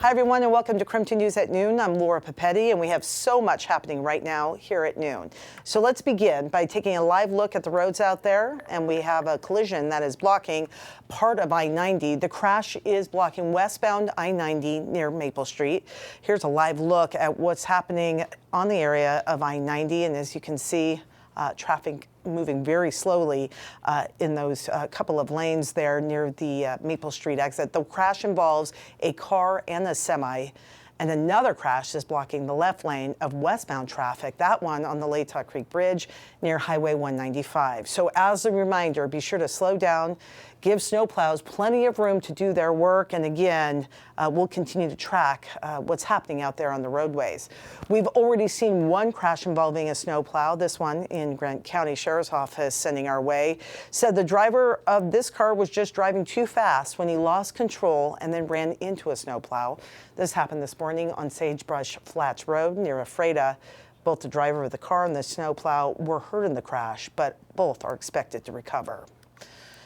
Hi, everyone, and welcome to KREM News at Noon. I'm Laura Papetti, and we have so much happening right now here at noon. So let's begin by taking a live look at the roads out there, and we have a collision that is blocking part of I-90. The crash is blocking westbound I-90 near Maple Street. Here's a live look at what's happening on the area of I-90, and as you can see, traffic moving very slowly in those couple of lanes there near the Maple Street exit. The crash involves a car and a semi, and another crash is blocking the left lane of westbound traffic, that one on the Latah Creek Bridge near Highway 195. So as a reminder, be sure to slow down, give snowplows plenty of room to do their work, and again, we'll continue to track what's happening out there on the roadways. We've already seen one crash involving a snowplow, this one in Grant County Sheriff's Office sending our way. Said the driver of this car was just driving too fast when he lost control and then ran into a snowplow. This happened this morning on Sagebrush Flats Road near Ephrata. Both the driver of the car and the snowplow were hurt in the crash, but both are expected to recover.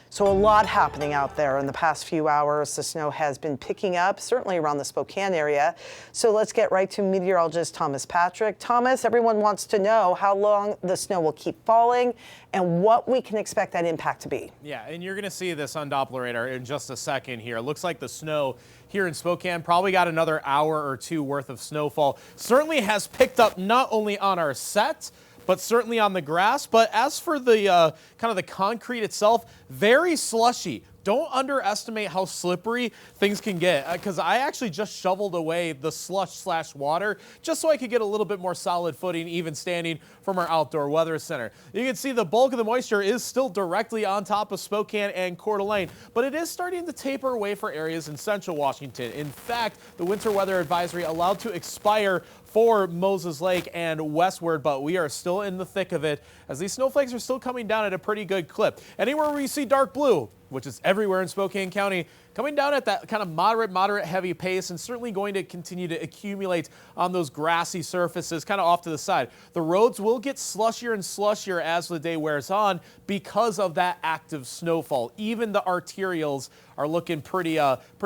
So a lot happening out there in the past few hours. The snow has been picking up, certainly around the Spokane area. So let's get right to meteorologist Thomas Patrick. Thomas, everyone wants to know how long the snow will keep falling and what we can expect that impact to be. Yeah, and you're going to see this on Doppler radar in just a second here. It looks like the snow here in Spokane probably got another hour or two worth of snowfall. Certainly has picked up not only on our set, but certainly on the grass. But as for the kind of the concrete itself, very slushy. Don't underestimate how slippery things can get, because I actually just shoveled away the slush/water just so I could get a little bit more solid footing even standing from our outdoor weather center. You can see the bulk of the moisture is still directly on top of Spokane and Coeur d'Alene, but it is starting to taper away for areas in central Washington. In fact, the winter weather advisory allowed to expire for Moses Lake and westward, but we are still in the thick of it as these snowflakes are still coming down at a pretty good clip. Anywhere where you see dark blue, which is everywhere in Spokane County, coming down at that kind of moderate heavy pace and certainly going to continue to accumulate on those grassy surfaces kind of off to the side. The roads will get slushier and slushier as the day wears on because of that active snowfall. Even the arterials are looking pretty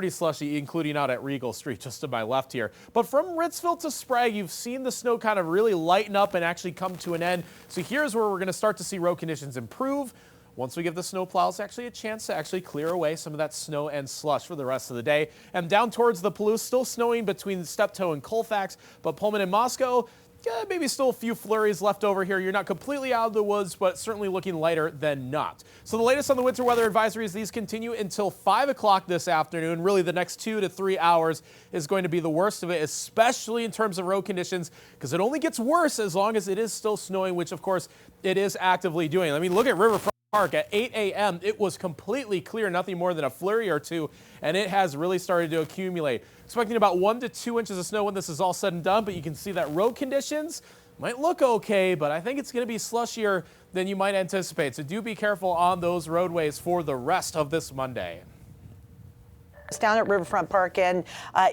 slushy, including out at Regal Street just to my left here. But from Ritzville to Sprague, you've seen the snow kind of really lighten up and actually come to an end. So here's where we're going to start to see road conditions improve once we give the snow plows actually a chance to actually clear away some of that snow and slush for the rest of the day. And down towards the Palouse, still snowing between Steptoe and Colfax, but Pullman and Moscow, maybe still a few flurries left over here. You're not completely out of the woods, but certainly looking lighter than not. So the latest on the winter weather advisories, these continue until 5 o'clock this afternoon. Really, the next 2 to 3 hours is going to be the worst of it, especially in terms of road conditions, because it only gets worse as long as it is still snowing, which, of course, it is actively doing. I mean, look at Riverfront Park at 8 a.m. It was completely clear, nothing more than a flurry or two, and it has really started to accumulate. Expecting about 1 to 2 inches of snow when this is all said and done, but you can see that road conditions might look okay, but I think it's going to be slushier than you might anticipate. So do be careful on those roadways for the rest of this Monday. Down at Riverfront Park, and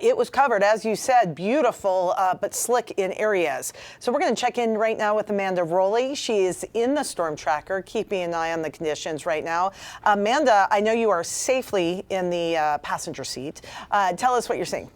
it was covered, as you said, beautiful but slick in areas. So we're going to check in right now with Amanda Rowley. She is in the storm tracker, keeping an eye on the conditions right now. Amanda, I know you are safely in the passenger seat. Tell us what you're seeing.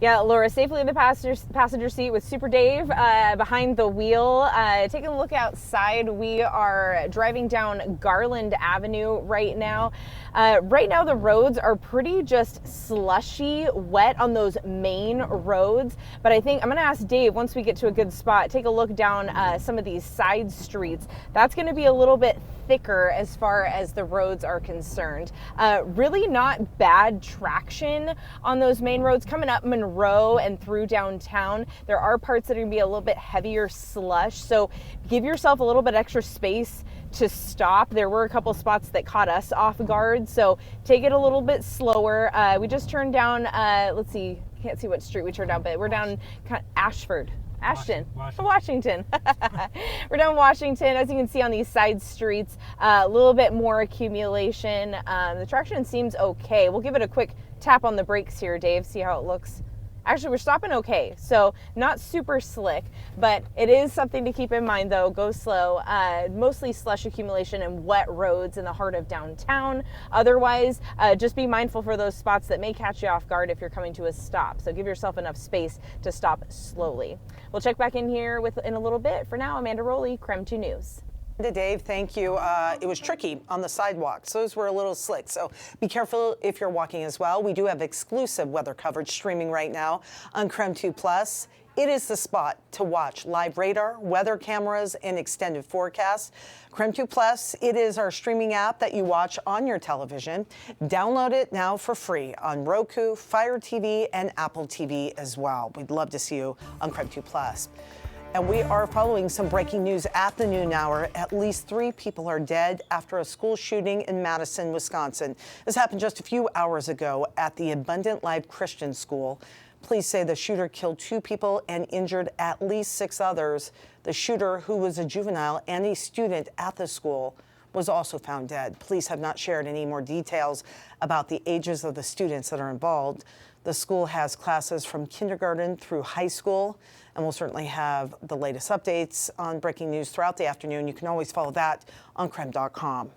Yeah, Laura, safely in the passenger seat with Super Dave behind the wheel. Taking a look outside, we are driving down Garland Avenue right now. Right now, the roads are pretty just slushy, wet on those main roads. But I think I'm going to ask Dave, once we get to a good spot, take a look down some of these side streets. That's going to be a little bit thicker as far as the roads are concerned. Really not bad traction on those main roads coming up Monroe and through downtown. There are parts that are going to be a little bit heavier slush, so give yourself a little bit extra space to stop. There were a couple spots that caught us off guard, so take it a little bit slower. We just turned down, let's see, can't see what street we turned down, but we're down Washington. We're down Washington. As you can see on these side streets, a little bit more accumulation. The traction seems okay. We'll give it a quick tap on the brakes here, Dave, see how it looks. Actually, we're stopping okay, so not super slick, but it is something to keep in mind though. Go slow. Mostly slush accumulation and wet roads in the heart of downtown. Otherwise, just be mindful for those spots that may catch you off guard if you're coming to a stop. So give yourself enough space to stop slowly. We'll check back in here in a little bit. For now, Amanda Rowley, KREM 2 News. Dave, thank you. It was tricky on the sidewalks. Those were a little slick, so be careful if you're walking as well. We do have exclusive weather coverage streaming right now on KREM 2 Plus. It is the spot to watch live radar, weather cameras, and extended forecasts. KREM 2 Plus, it is our streaming app that you watch on your television. Download it now for free on Roku, Fire TV, and Apple TV as well. We'd love to see you on KREM 2 Plus. And we are following some breaking news at the noon hour. At least 3 people are dead after a school shooting in Madison, Wisconsin. This happened just a few hours ago at the Abundant Life Christian School. Police say the shooter killed 2 people and injured at least 6 others. The shooter, who was a juvenile and a student at the school, was also found dead. Police have not shared any more details about the ages of the students that are involved. The school has classes from kindergarten through high school, and we'll certainly have the latest updates on breaking news throughout the afternoon. You can always follow that on KREM.com.